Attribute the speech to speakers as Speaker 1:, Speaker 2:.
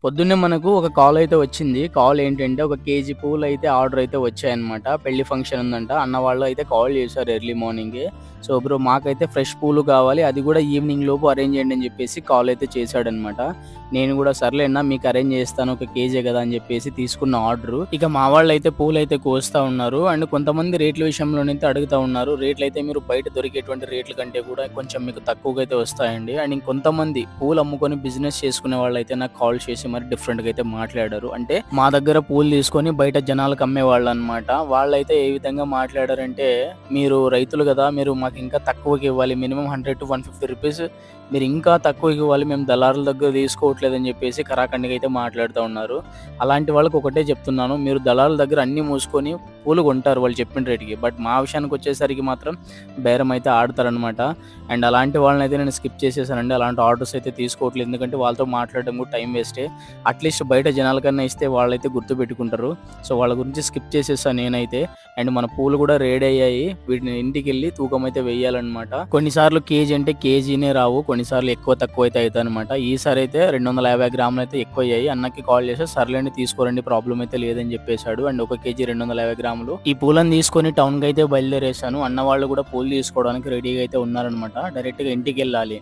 Speaker 1: పొద్దున్నే మనకు ఒక కాల్ అయితే వచ్చింది. కాల్ ఏంటంటే ఒక కేజీ పూలయితే ఆర్డర్ అయితే వచ్చాయన్నమాట. పెళ్లి ఫంక్షన్ ఉందంట. అన్న వాళ్ళు అయితే కాల్ చేశారు ఎర్లీ మార్నింగే. సో, బ్రో మాకైతే ఫ్రెష్ పూలు కావాలి. అది కూడా ఈవినింగ్ లోపు అరేంజ్ చేయండి అని చెప్పేసి కాల్ అయితే చేశాడన్నమాట. నేను కూడా సర్లే అన్న మీకు అరేంజ్ చేస్తాను. ఒక కేజే కదా అని చెప్పేసి తీసుకున్న ఆర్డరు. ఇక మా వాళ్ళైతే పూలైతే కోస్తా ఉన్నారు. అండ్ కొంతమంది రేట్ల విషయంలోనైతే అడుగుతా ఉన్నారు. రేట్లయితే మీరు బయట దొరికేటువంటి రేట్ల కంటే కూడా కొంచెం మీకు తక్కువగా అయితే వస్తాయండి. అండ్ ఇంకొంతమంది పూలు అమ్ముకొని బిజినెస్ చేసుకునే వాళ్ళైతే నాకు కాల్ చేసి మరి డిఫరెంట్‌గా అయితే మాట్లాడారు. అంటే మా దగ్గర పూలు తీసుకొని బయట జనాలకు అమ్మేవాళ్ళనమాట. వాళ్ళైతే ఏ విధంగా మాట్లాడారంటే, "మీరు రైతులు గదా! మీరు మాకు ఇంకా తక్కువకి ఇవ్వాలి. మినిమమ్ 100-150 రూపీస్ మీరు ఇంకా తక్కువకి ఇవ్వాలి. మేము దళారుల దగ్గర తీసుకోవట్లేదని" చెప్పేసి ఖరాఖండిగా అయితే మాట్లాడుతా ఉన్నారు. అలాంటి వాళ్ళకి ఒకటే చెప్తున్నాను. మీరు దళారుల దగ్గర అన్నీ మూసుకొని పూలు కొంటారు వాళ్ళు చెప్పిన రేట్‌కి. బట్ మా విషయానికి వచ్చేసరికి మాత్రం బేరం అయితే ఆడతారనమాట. అండ్ అలాంటి వాళ్ళనైతే నేను స్కిప్ చేసేసానండి. అలాంటి ఆర్డర్స్ అయితే తీసుకోవట్లేదు. ఎందుకంటే వాళ్ళతో మాట్లాడడం కూడా టైం వేస్టే. అట్‌లీస్ట్ బయట జనాలకన్నా ఇస్తే వాళ్ళైతే గుర్తుపెట్టుకుంటారు. సో, వాళ్ళ గురించి స్కిప్ చేసేసా నేనైతే. అండ్ మన పూలు కూడా రెడీ అయ్యాయి. వీటిని ఇంటికెళ్ళి తూకం అయితే వేయాలన్నమాట. కొన్నిసార్లు కేజీ అంటే కేజీనే రావు. కొన్నిసార్లు ఎక్కువ తక్కువ అయితే అయితాయన్నమాట. ఈసారి అయితే 250 గ్రాములు అయితే ఎక్కువయ్యాయి. అన్నకి కాల్ చేస్తే సర్లేండి తీసుకోరండి ప్రాబ్లమ్ అయితే లేదని చెప్పేసాడు. అండ్ ఒక కేజీ 250 గ్రాములు. ఈ పూలను తీసుకొని టౌన్‌కి అయితే బయలుదేరేసాను. అన్న వాళ్ళు కూడా పూలు తీసుకోవడానికి రెడీగా అయితే ఉన్నారన్నమాట. డైరెక్ట్‌గా ఇంటికెళ్ళాలి.